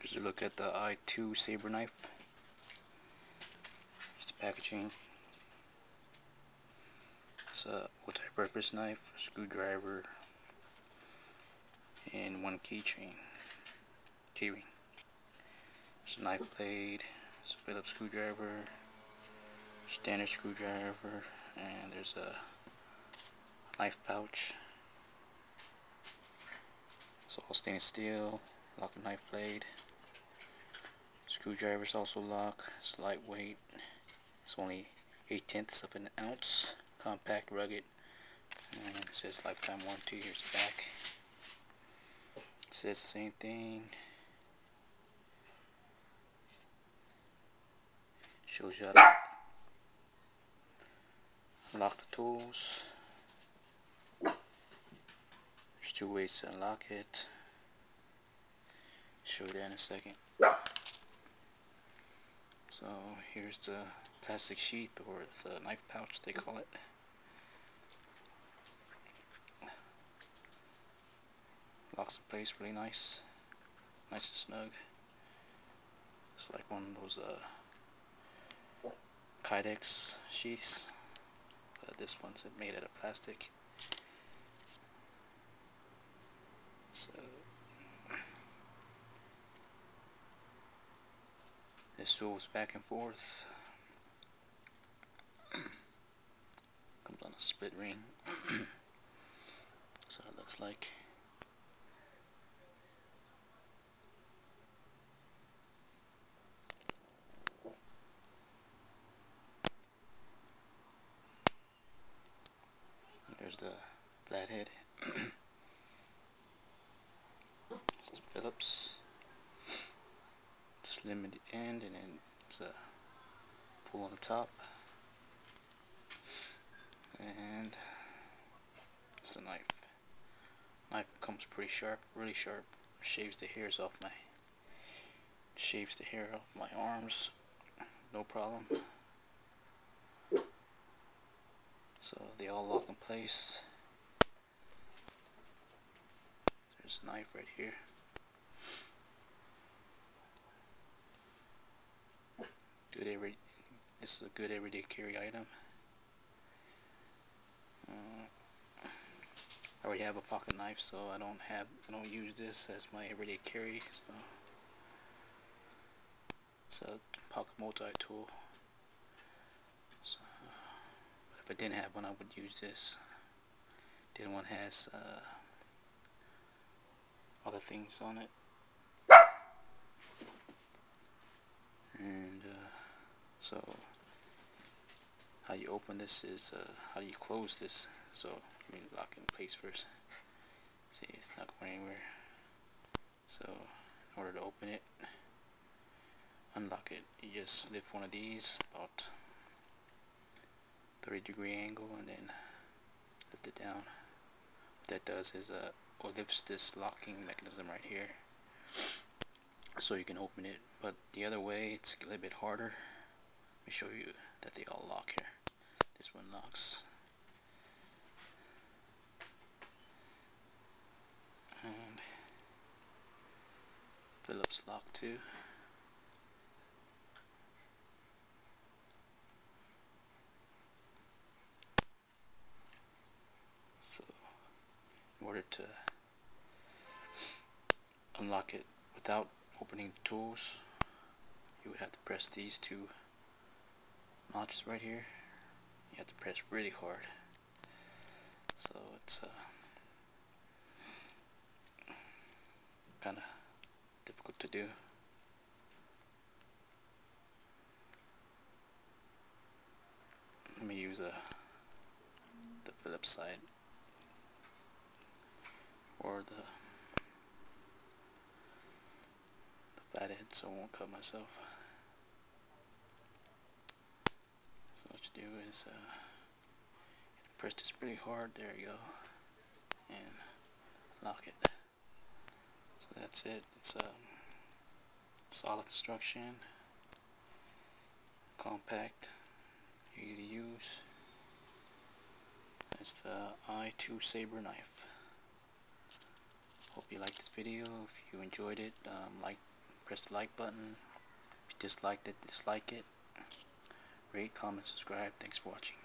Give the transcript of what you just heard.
Here's a look at the i2 Seber Knife. Here's the packaging. It's a multi-purpose knife, screwdriver, and one keychain. Keyring. There's a knife blade, there's a Phillips screwdriver, standard screwdriver, and there's a knife pouch. It's all stainless steel, lock and knife blade. Screwdriver's also lock. It's lightweight. It's only 0.8 of an ounce. Compact, rugged, and it says lifetime warranty. Here's the back. It says the same thing. Shows you how to unlock the tools. There's 2 ways to unlock it. Show you that in a second. So here's the plastic sheath, or the knife pouch they call it. Locks in place really nice. Nice and snug. It's like one of those Kydex sheaths, but this one's made out of plastic. So this swivels back and forth. Comes on a split ring. So it looks like. There's the flathead. It's the Phillips. Slim at the end, and then it's a full on the top. And it's the knife. Knife comes pretty sharp, really sharp. Shaves the hair off my arms, no problem. So they all lock in place. There's a knife right here. This is a good everyday carry item. I already have a pocket knife, so I don't use this as my everyday carry. So it's a pocket multi-tool. So, if I didn't have one, I would use this. This one has other things on it, and so how you open this is how do you close this. So you need to lock it in place first. See, it's not going anywhere. So in order to open it, unlock it, you just lift one of these about 30-degree angle, and then lift it down. What that does is lifts this locking mechanism right here, so you can open it. But the other way, it's a little bit harder. Let me show you that they all lock here. This one locks, and Phillips lock too. So in order to unlock it without opening the tools, you would have to press these 2 notches right here. You have to press really hard. So it's kind of difficult to do. Let me use the Phillips side, or the flathead, so I won't cut myself. So what you do is press this pretty hard. There you go, and lock it. So that's it. It's a solid construction, compact, easy to use. That's the i2 Seber Knife. Hope you liked this video. If you enjoyed it, like, press the like button. If you disliked it, dislike it. Rate, comment, subscribe. Thanks for watching.